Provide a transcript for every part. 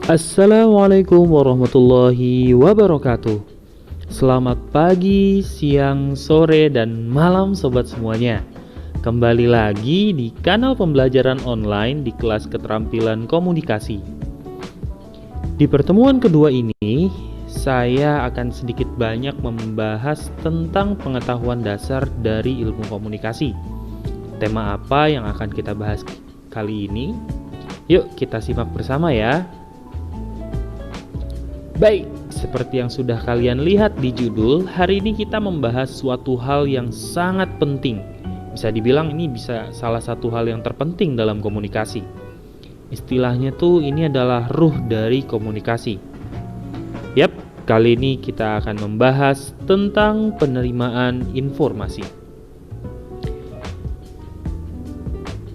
Assalamualaikum warahmatullahi wabarakatuh. Selamat pagi, siang, sore, dan malam sobat semuanya. Kembali lagi di kanal pembelajaran online di kelas keterampilan komunikasi. Di pertemuan kedua ini, saya akan sedikit banyak membahas tentang pengetahuan dasar dari ilmu komunikasi. Tema apa yang akan kita bahas kali ini? Yuk kita simak bersama ya. Baik, seperti yang sudah kalian lihat di judul, hari ini kita membahas suatu hal yang sangat penting. Bisa dibilang ini bisa salah satu hal yang terpenting dalam komunikasi. Istilahnya tuh ini adalah ruh dari komunikasi. Yap, kali ini kita akan membahas tentang penerimaan informasi.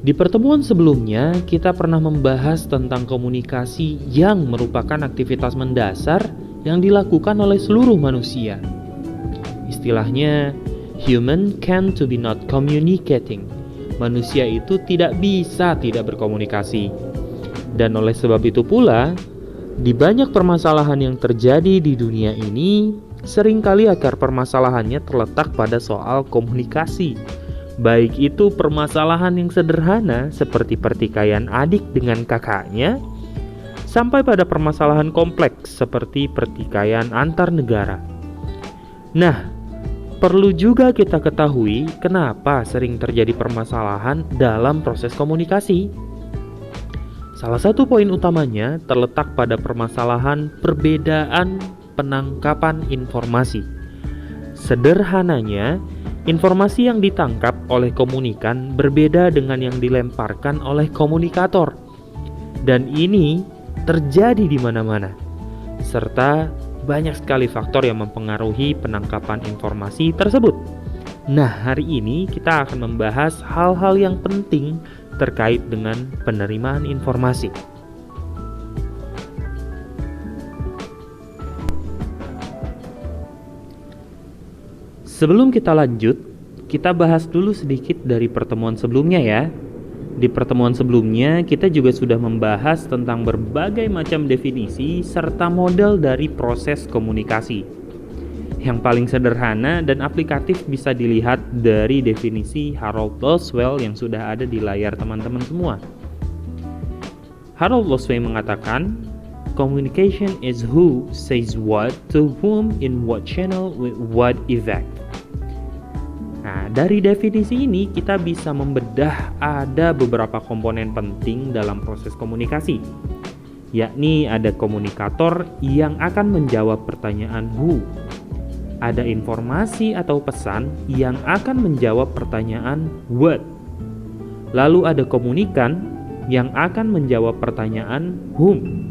Di pertemuan sebelumnya, kita pernah membahas tentang komunikasi yang merupakan aktivitas mendasar yang dilakukan oleh seluruh manusia. Istilahnya, human can to be not communicating. Manusia itu tidak bisa tidak berkomunikasi. Dan oleh sebab itu pula, di banyak permasalahan yang terjadi di dunia ini, seringkali akar permasalahannya terletak pada soal komunikasi. Baik itu permasalahan yang sederhana seperti pertikaian adik dengan kakaknya, sampai pada permasalahan kompleks seperti pertikaian antar negara. Nah, perlu juga kita ketahui kenapa sering terjadi permasalahan dalam proses komunikasi. Salah satu poin utamanya terletak pada permasalahan perbedaan penangkapan informasi. Sederhananya, informasi yang ditangkap oleh komunikan berbeda dengan yang dilemparkan oleh komunikator. Dan ini terjadi di mana-mana. Serta banyak sekali faktor yang mempengaruhi penangkapan informasi tersebut. Nah, hari ini kita akan membahas hal-hal yang penting terkait dengan penerimaan informasi. Sebelum kita lanjut, kita bahas dulu sedikit dari pertemuan sebelumnya ya. Di pertemuan sebelumnya, kita juga sudah membahas tentang berbagai macam definisi serta model dari proses komunikasi. Yang paling sederhana dan aplikatif bisa dilihat dari definisi Harold Loswell yang sudah ada di layar teman-teman semua. Harold Loswell mengatakan, communication is who says what to whom in what channel with what effect. Nah, dari definisi ini kita bisa membedah ada beberapa komponen penting dalam proses komunikasi. Yakni ada komunikator yang akan menjawab pertanyaan who. Ada informasi atau pesan yang akan menjawab pertanyaan what. Lalu ada komunikan yang akan menjawab pertanyaan whom.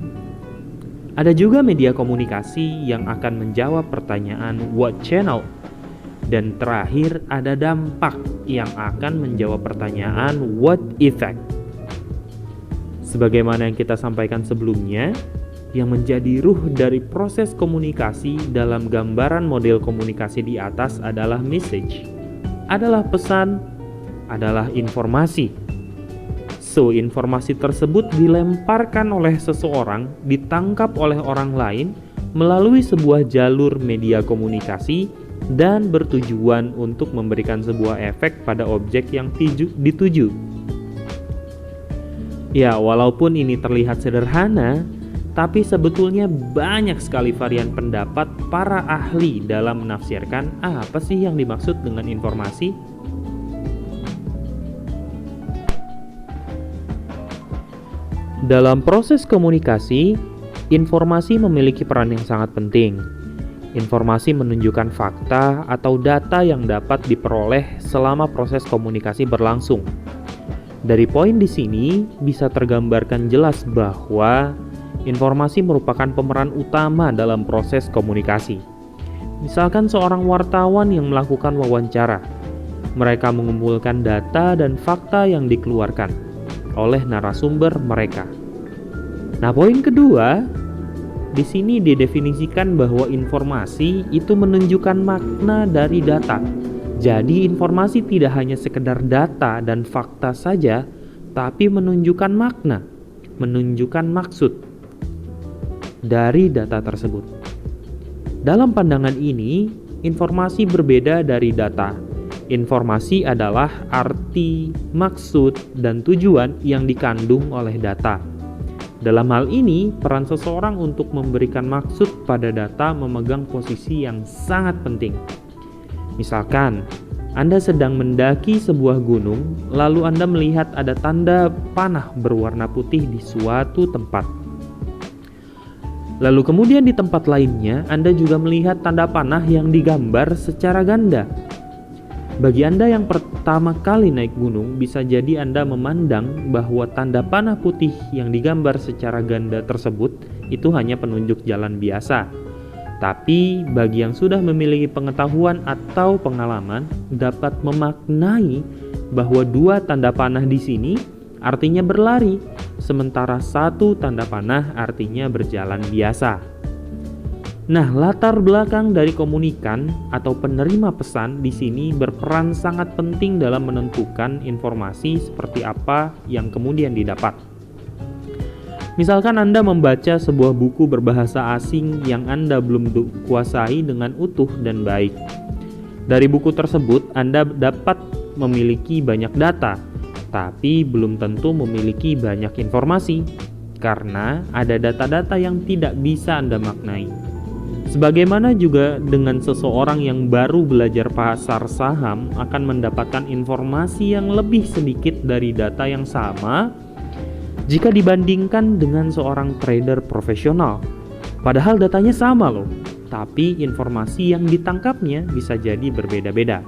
Ada juga media komunikasi yang akan menjawab pertanyaan what channel. Dan terakhir ada dampak yang akan menjawab pertanyaan what effect. Sebagaimana yang kita sampaikan sebelumnya, yang menjadi ruh dari proses komunikasi dalam gambaran model komunikasi di atas adalah message, adalah pesan, adalah informasi. So, informasi tersebut dilemparkan oleh seseorang, ditangkap oleh orang lain melalui sebuah jalur media komunikasi dan bertujuan untuk memberikan sebuah efek pada objek yang dituju. Ya, walaupun ini terlihat sederhana, tapi sebetulnya banyak sekali varian pendapat para ahli dalam menafsirkan apa sih yang dimaksud dengan informasi. Dalam proses komunikasi, informasi memiliki peran yang sangat penting. Informasi menunjukkan fakta atau data yang dapat diperoleh selama proses komunikasi berlangsung. Dari poin di sini bisa tergambarkan jelas bahwa informasi merupakan pemeran utama dalam proses komunikasi. Misalkan seorang wartawan yang melakukan wawancara. Mereka mengumpulkan data dan fakta yang dikeluarkan oleh narasumber mereka. Nah, poin kedua, di sini didefinisikan bahwa informasi itu menunjukkan makna dari data. Jadi informasi tidak hanya sekedar data dan fakta saja, tapi menunjukkan makna, menunjukkan maksud. dari data tersebut. Dalam pandangan ini, informasi berbeda dari data. Informasi adalah arti, maksud, dan tujuan yang dikandung oleh data. Dalam hal ini, peran seseorang untuk memberikan maksud pada data memegang posisi yang sangat penting. Misalkan, Anda sedang mendaki sebuah gunung, lalu Anda melihat ada tanda panah berwarna putih di suatu tempat. Lalu kemudian di tempat lainnya, Anda juga melihat tanda panah yang digambar secara ganda. Bagi Anda yang pertama kali naik gunung, bisa jadi Anda memandang bahwa tanda panah putih yang digambar secara ganda tersebut itu hanya penunjuk jalan biasa. Tapi bagi yang sudah memiliki pengetahuan atau pengalaman, dapat memaknai bahwa dua tanda panah di sini artinya berlari, sementara satu tanda panah artinya berjalan biasa. Nah, latar belakang dari komunikan atau penerima pesan di sini berperan sangat penting dalam menentukan informasi seperti apa yang kemudian didapat. Misalkan Anda membaca sebuah buku berbahasa asing yang Anda belum kuasai dengan utuh dan baik. Dari buku tersebut, Anda dapat memiliki banyak data, tapi belum tentu memiliki banyak informasi, karena ada data-data yang tidak bisa Anda maknai. Sebagaimana juga dengan seseorang yang baru belajar pasar saham akan mendapatkan informasi yang lebih sedikit dari data yang sama jika dibandingkan dengan seorang trader profesional. Padahal datanya sama loh, tapi informasi yang ditangkapnya bisa jadi berbeda-beda.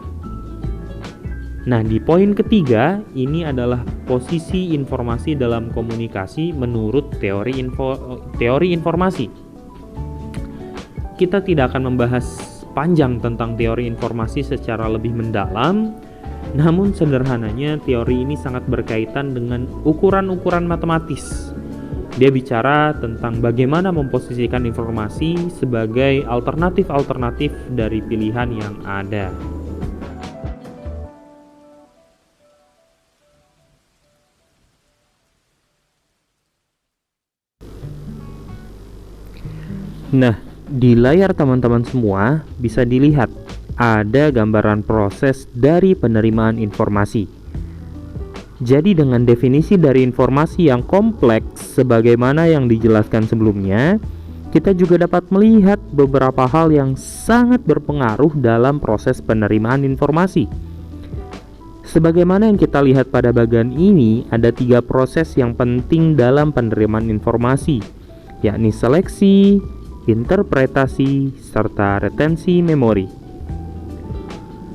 Nah, di poin ketiga, ini adalah posisi informasi dalam komunikasi menurut teori informasi. Kita tidak akan membahas panjang tentang teori informasi secara lebih mendalam, namun sederhananya teori ini sangat berkaitan dengan ukuran-ukuran matematis. Dia bicara tentang bagaimana memposisikan informasi sebagai alternatif-alternatif dari pilihan yang ada. Nah, di layar teman-teman semua bisa dilihat ada gambaran proses dari penerimaan informasi. Jadi dengan definisi dari informasi yang kompleks sebagaimana yang dijelaskan sebelumnya, kita juga dapat melihat beberapa hal yang sangat berpengaruh dalam proses penerimaan informasi. Sebagaimana yang kita lihat pada bagian ini, ada 3 proses yang penting dalam penerimaan informasi, yakni seleksi, interpretasi, serta retensi memori.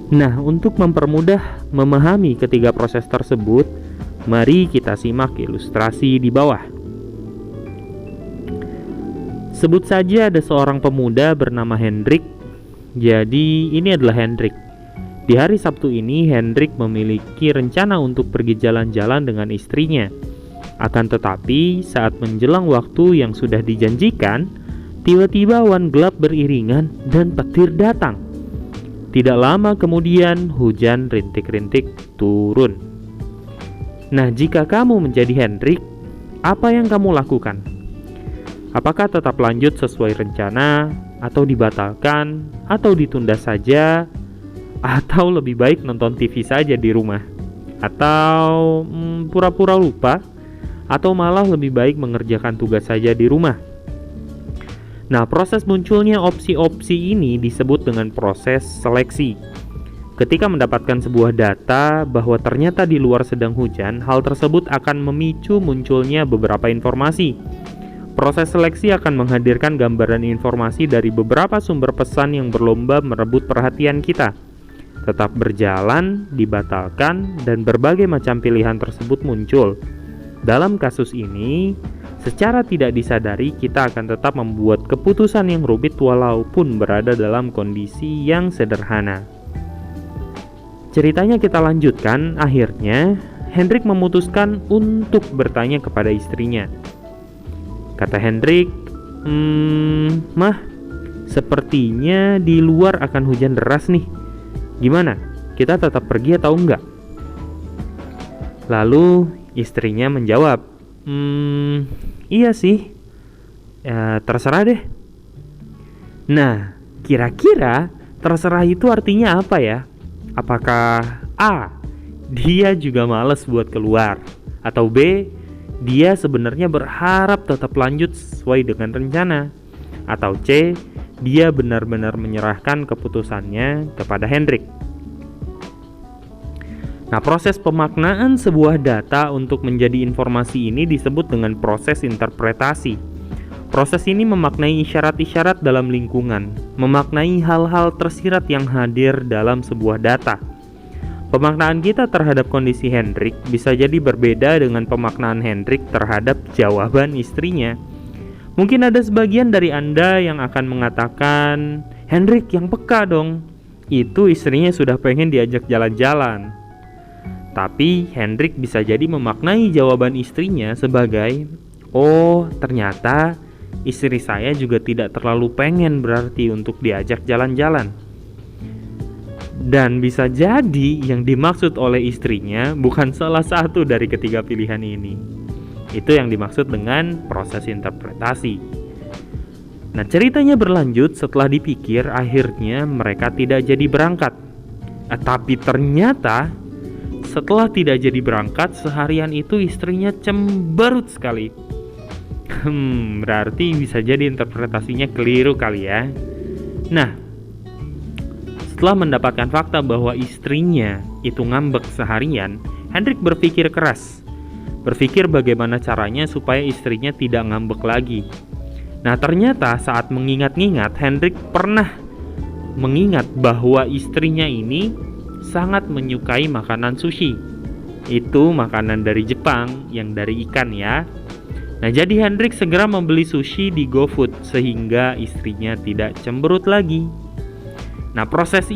Nah, untuk mempermudah memahami ketiga proses tersebut, mari kita simak ilustrasi di bawah. Sebut saja ada seorang pemuda bernama Hendrik. Jadi, ini adalah Hendrik. Di hari Sabtu ini, Hendrik memiliki rencana untuk pergi jalan-jalan dengan istrinya. Akan tetapi, saat menjelang waktu yang sudah dijanjikan, tiba-tiba awan gelap beriringan dan petir datang. Tidak lama kemudian hujan rintik-rintik turun. Nah, jika kamu menjadi Hendrik, apa yang kamu lakukan? Apakah tetap lanjut sesuai rencana, atau dibatalkan, atau ditunda saja, atau lebih baik nonton TV saja di rumah, atau pura-pura lupa, atau malah lebih baik mengerjakan tugas saja di rumah? Nah, proses munculnya opsi-opsi ini disebut dengan proses seleksi. Ketika mendapatkan sebuah data bahwa ternyata di luar sedang hujan, hal tersebut akan memicu munculnya beberapa informasi. Proses seleksi akan menghadirkan gambaran informasi dari beberapa sumber pesan yang berlomba merebut perhatian kita. Tetap berjalan, dibatalkan, dan berbagai macam pilihan tersebut muncul. Dalam kasus ini, secara tidak disadari kita akan tetap membuat keputusan yang rumit walaupun berada dalam kondisi yang sederhana. Ceritanya kita lanjutkan. Akhirnya Hendrik memutuskan untuk bertanya kepada istrinya. Kata Hendrik, "Mah, sepertinya di luar akan hujan deras nih. Gimana? Kita tetap pergi atau enggak?" Lalu istrinya menjawab, "Iya sih. Terserah deh. Nah, kira-kira terserah itu artinya apa ya? Apakah A, dia juga males buat keluar? Atau B, dia sebenarnya berharap tetap lanjut sesuai dengan rencana? Atau C, dia benar-benar menyerahkan keputusannya kepada Hendrik? Nah, proses pemaknaan sebuah data untuk menjadi informasi ini disebut dengan proses interpretasi. Proses ini memaknai isyarat-isyarat dalam lingkungan, memaknai hal-hal tersirat yang hadir dalam sebuah data. Pemaknaan kita terhadap kondisi Hendrik bisa jadi berbeda dengan pemaknaan Hendrik terhadap jawaban istrinya. Mungkin ada sebagian dari Anda yang akan mengatakan, Hendrik yang peka dong, itu istrinya sudah pengen diajak jalan-jalan. Tapi Hendrik bisa jadi memaknai jawaban istrinya sebagai, oh ternyata istri saya juga tidak terlalu pengen berarti untuk diajak jalan-jalan. Dan bisa jadi yang dimaksud oleh istrinya bukan salah satu dari ketiga pilihan ini. Itu yang dimaksud dengan proses interpretasi. Nah, ceritanya berlanjut setelah dipikir akhirnya mereka tidak jadi berangkat. Tapi ternyata setelah tidak jadi berangkat seharian itu istrinya cemberut sekali. Berarti bisa jadi interpretasinya keliru kali ya. Nah, setelah mendapatkan fakta bahwa istrinya itu ngambek seharian, Hendrik berpikir keras. Berpikir bagaimana caranya supaya istrinya tidak ngambek lagi. Nah, ternyata saat mengingat-ingat, Hendrik pernah mengingat bahwa istrinya ini sangat menyukai makanan sushi. Itu makanan dari Jepang yang dari ikan ya. Nah, jadi Hendrik segera membeli sushi di GoFood sehingga istrinya tidak cemberut lagi. Nah, proses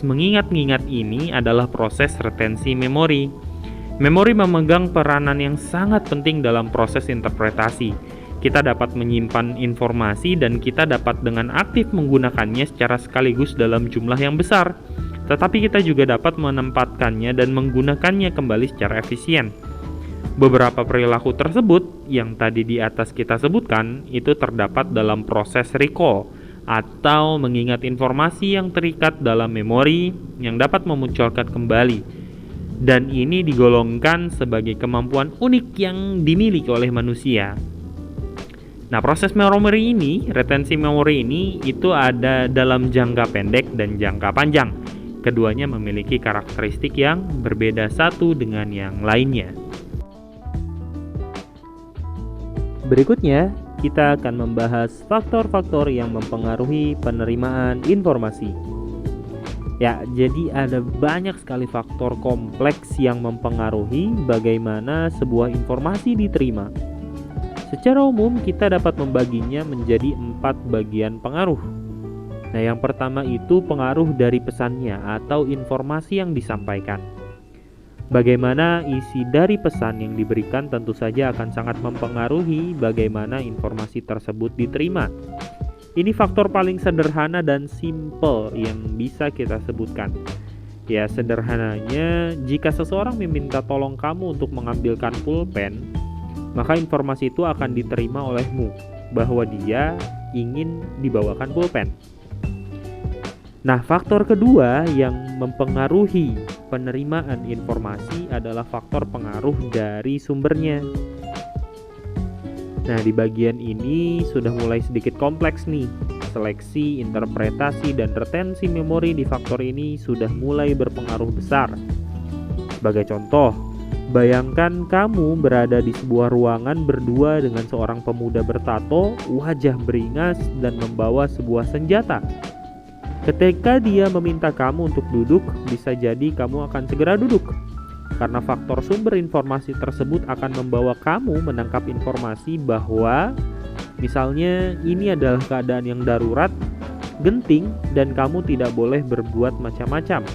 mengingat-ingat ini adalah proses retensi memori. Memori memegang peranan yang sangat penting dalam proses interpretasi. Kita dapat menyimpan informasi dan kita dapat dengan aktif menggunakannya secara sekaligus dalam jumlah yang besar. Tetapi kita juga dapat menempatkannya dan menggunakannya kembali secara efisien. Beberapa perilaku tersebut yang tadi di atas kita sebutkan itu terdapat dalam proses recall atau mengingat informasi yang terikat dalam memori yang dapat memunculkan kembali. Dan ini digolongkan sebagai kemampuan unik yang dimiliki oleh manusia. Nah, proses memori ini, retensi memori ini itu ada dalam jangka pendek dan jangka panjang. Keduanya memiliki karakteristik yang berbeda satu dengan yang lainnya. Berikutnya, kita akan membahas faktor-faktor yang mempengaruhi penerimaan informasi. Ya, jadi ada banyak sekali faktor kompleks yang mempengaruhi bagaimana sebuah informasi diterima. Secara umum, kita dapat membaginya menjadi 4 bagian pengaruh. Nah, yang pertama itu pengaruh dari pesannya atau informasi yang disampaikan. Bagaimana isi dari pesan yang diberikan tentu saja akan sangat mempengaruhi bagaimana informasi tersebut diterima. Ini faktor paling sederhana dan simple yang bisa kita sebutkan. Ya, sederhananya, jika seseorang meminta tolong kamu untuk mengambilkan pulpen, maka informasi itu akan diterima olehmu bahwa dia ingin dibawakan pulpen. Nah, faktor kedua yang mempengaruhi penerimaan informasi adalah faktor pengaruh dari sumbernya. Nah, di bagian ini sudah mulai sedikit kompleks nih. Seleksi, interpretasi, dan retensi memori di faktor ini sudah mulai berpengaruh besar. Sebagai contoh, bayangkan kamu berada di sebuah ruangan berdua dengan seorang pemuda bertato, wajah beringas, dan membawa sebuah senjata. Ketika dia meminta kamu untuk duduk, bisa jadi kamu akan segera duduk. Karena faktor sumber informasi tersebut akan membawa kamu menangkap informasi bahwa misalnya ini adalah keadaan yang darurat, genting, dan kamu tidak boleh berbuat macam-macam.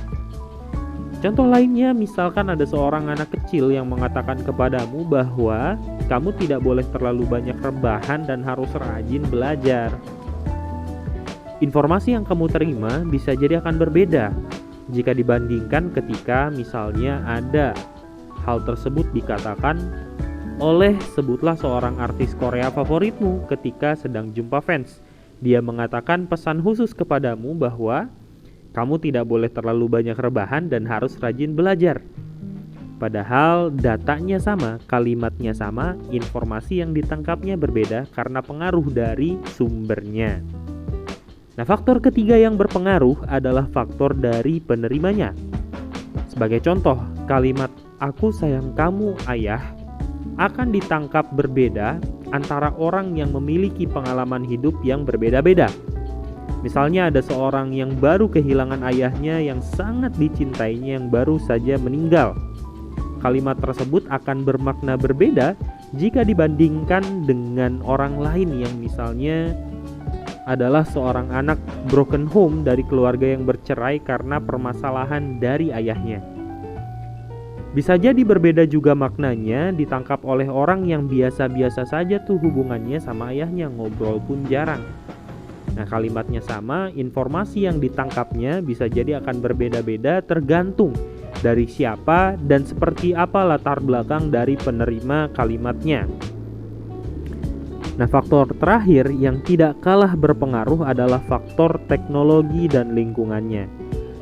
Contoh lainnya, misalkan ada seorang anak kecil yang mengatakan kepadamu bahwa kamu tidak boleh terlalu banyak rebahan dan harus rajin belajar. Informasi yang kamu terima bisa jadi akan berbeda jika dibandingkan ketika misalnya ada hal tersebut dikatakan oleh sebutlah seorang artis Korea favoritmu ketika sedang jumpa fans. Dia mengatakan pesan khusus kepadamu bahwa kamu tidak boleh terlalu banyak rebahan dan harus rajin belajar. Padahal datanya sama, kalimatnya sama, informasi yang ditangkapnya berbeda karena pengaruh dari sumbernya. Nah, faktor ketiga yang berpengaruh adalah faktor dari penerimanya. Sebagai contoh, kalimat "aku sayang kamu, ayah" akan ditangkap berbeda antara orang yang memiliki pengalaman hidup yang berbeda-beda. Misalnya ada seorang yang baru kehilangan ayahnya yang sangat dicintainya yang baru saja meninggal. Kalimat tersebut akan bermakna berbeda jika dibandingkan dengan orang lain yang misalnya adalah seorang anak broken home dari keluarga yang bercerai karena permasalahan dari ayahnya. Bisa jadi berbeda juga maknanya ditangkap oleh orang yang biasa-biasa saja tuh hubungannya sama ayahnya, ngobrol pun jarang. Nah, kalimatnya sama, informasi yang ditangkapnya bisa jadi akan berbeda-beda tergantung dari siapa dan seperti apa latar belakang dari penerima kalimatnya. Nah, faktor terakhir yang tidak kalah berpengaruh adalah faktor teknologi dan lingkungannya.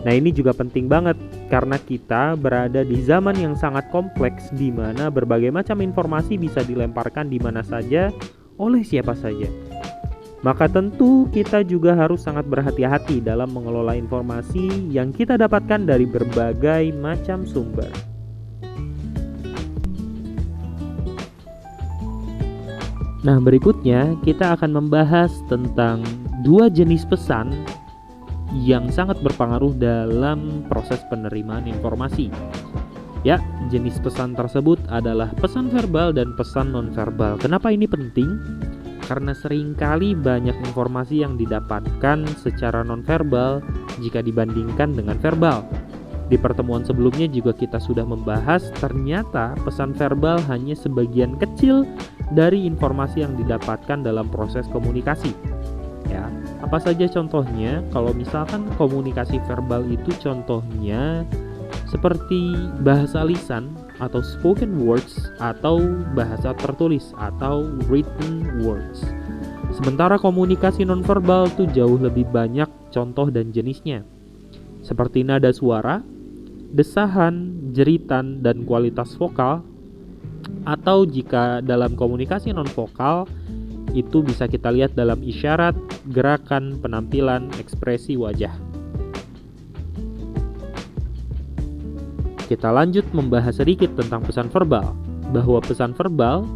Nah, ini juga penting banget karena kita berada di zaman yang sangat kompleks di mana berbagai macam informasi bisa dilemparkan di mana saja oleh siapa saja. Maka tentu kita juga harus sangat berhati-hati dalam mengelola informasi yang kita dapatkan dari berbagai macam sumber. Nah, berikutnya kita akan membahas tentang dua jenis pesan yang sangat berpengaruh dalam proses penerimaan informasi. Ya, jenis pesan tersebut adalah pesan verbal dan pesan nonverbal. Kenapa ini penting? Karena seringkali banyak informasi yang didapatkan secara nonverbal jika dibandingkan dengan verbal. Di pertemuan sebelumnya juga kita sudah membahas ternyata pesan verbal hanya sebagian kecil dari informasi yang didapatkan dalam proses komunikasi. Ya, apa saja contohnya? Kalau misalkan komunikasi verbal itu contohnya seperti bahasa lisan atau spoken words atau bahasa tertulis atau written words. Sementara komunikasi nonverbal itu jauh lebih banyak contoh dan jenisnya. Seperti nada suara, desahan, jeritan, dan kualitas vokal. Atau jika dalam komunikasi nonvokal itu bisa kita lihat dalam isyarat, gerakan, penampilan, ekspresi wajah. Kita lanjut membahas sedikit tentang pesan verbal. Bahwa pesan verbal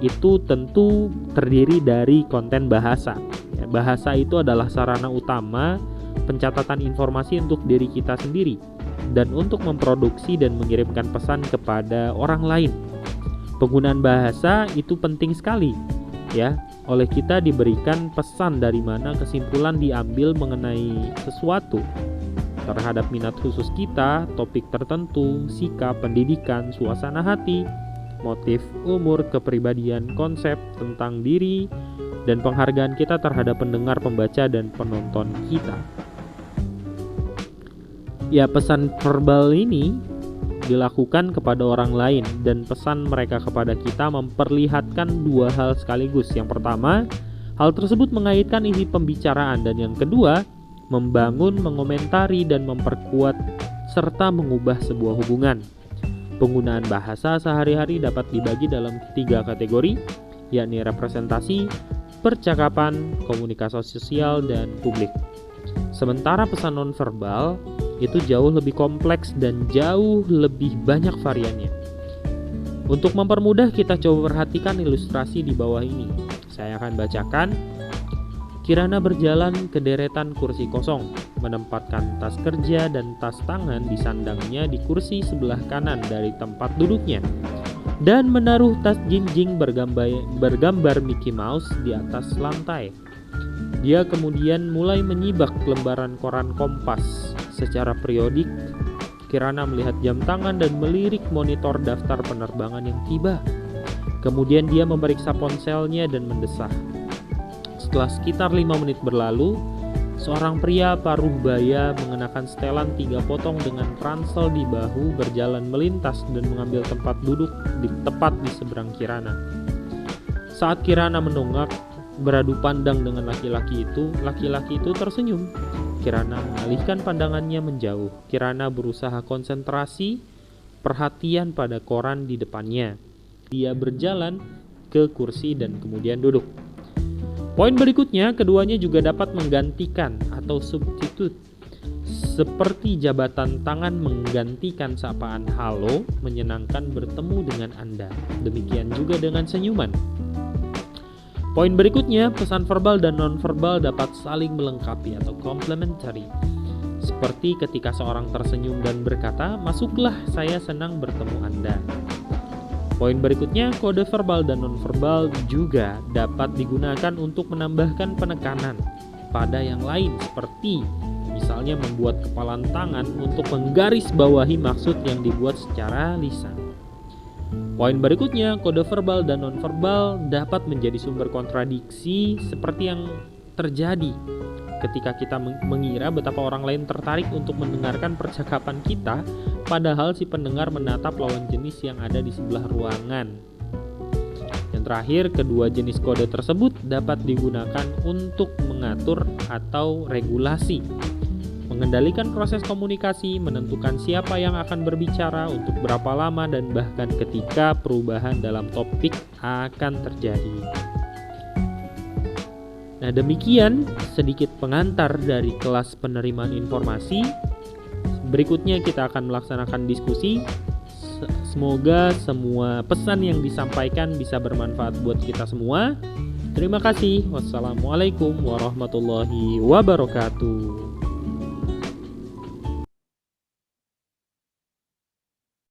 itu tentu terdiri dari konten bahasa. Bahasa itu adalah sarana utama pencatatan informasi untuk diri kita sendiri dan untuk memproduksi dan mengirimkan pesan kepada orang lain. Penggunaan bahasa itu penting sekali, ya. Oleh kita diberikan pesan dari mana kesimpulan diambil mengenai sesuatu terhadap minat khusus kita, topik tertentu, sikap, pendidikan, suasana hati, motif, umur, kepribadian, konsep tentang diri, dan penghargaan kita terhadap pendengar, pembaca, dan penonton kita. Ya, pesan verbal ini dilakukan kepada orang lain dan pesan mereka kepada kita memperlihatkan dua hal sekaligus. Yang pertama, hal tersebut mengaitkan isi pembicaraan, dan yang kedua, membangun, mengomentari, dan memperkuat serta mengubah sebuah hubungan. Penggunaan bahasa sehari-hari dapat dibagi dalam 3 kategori, yakni representasi, percakapan, komunikasi sosial, dan publik. Sementara pesan nonverbal itu jauh lebih kompleks dan jauh lebih banyak variannya. Untuk mempermudah, kita coba perhatikan ilustrasi di bawah ini. Saya akan bacakan. Kirana berjalan ke deretan kursi kosong, menempatkan tas kerja dan tas tangan di sandangnya di kursi sebelah kanan dari tempat duduknya, dan menaruh tas jinjing bergambar Mickey Mouse di atas lantai. Dia kemudian mulai menyibak lembaran koran Kompas secara periodik. Kirana melihat jam tangan dan melirik monitor daftar penerbangan yang tiba. Kemudian dia memeriksa ponselnya dan mendesah. Setelah sekitar 5 menit berlalu, Seorang pria paruh baya mengenakan setelan 3 potong dengan ransel di bahu berjalan melintas dan mengambil tempat duduk tepat di seberang Kirana. Saat Kirana mendongak beradu pandang dengan laki-laki itu tersenyum. Kirana mengalihkan pandangannya menjauh. Kirana berusaha konsentrasi perhatian pada koran di depannya. Dia berjalan ke kursi dan kemudian duduk. Poin berikutnya, keduanya juga dapat menggantikan atau substitut. Seperti jabatan tangan menggantikan sapaan halo, menyenangkan bertemu dengan Anda. Demikian juga dengan senyuman. Poin berikutnya, pesan verbal dan non-verbal dapat saling melengkapi atau complementary. Seperti ketika seorang tersenyum dan berkata, "Masuklah, saya senang bertemu Anda." Poin berikutnya, kode verbal dan non-verbal juga dapat digunakan untuk menambahkan penekanan pada yang lain, seperti misalnya membuat kepalan tangan untuk menggarisbawahi maksud yang dibuat secara lisan. Poin berikutnya, kode verbal dan non-verbal dapat menjadi sumber kontradiksi seperti yang terjadi ketika kita mengira betapa orang lain tertarik untuk mendengarkan percakapan kita, padahal si pendengar menatap lawan jenis yang ada di sebelah ruangan. Yang terakhir, kedua jenis kode tersebut dapat digunakan untuk mengatur atau regulasi, mengendalikan proses komunikasi, menentukan siapa yang akan berbicara, untuk berapa lama, dan bahkan ketika perubahan dalam topik akan terjadi. Nah, demikian sedikit pengantar dari kelas penerimaan informasi. Berikutnya kita akan melaksanakan diskusi. Semoga semua pesan yang disampaikan bisa bermanfaat buat kita semua. Terima kasih. Wassalamualaikum warahmatullahi wabarakatuh.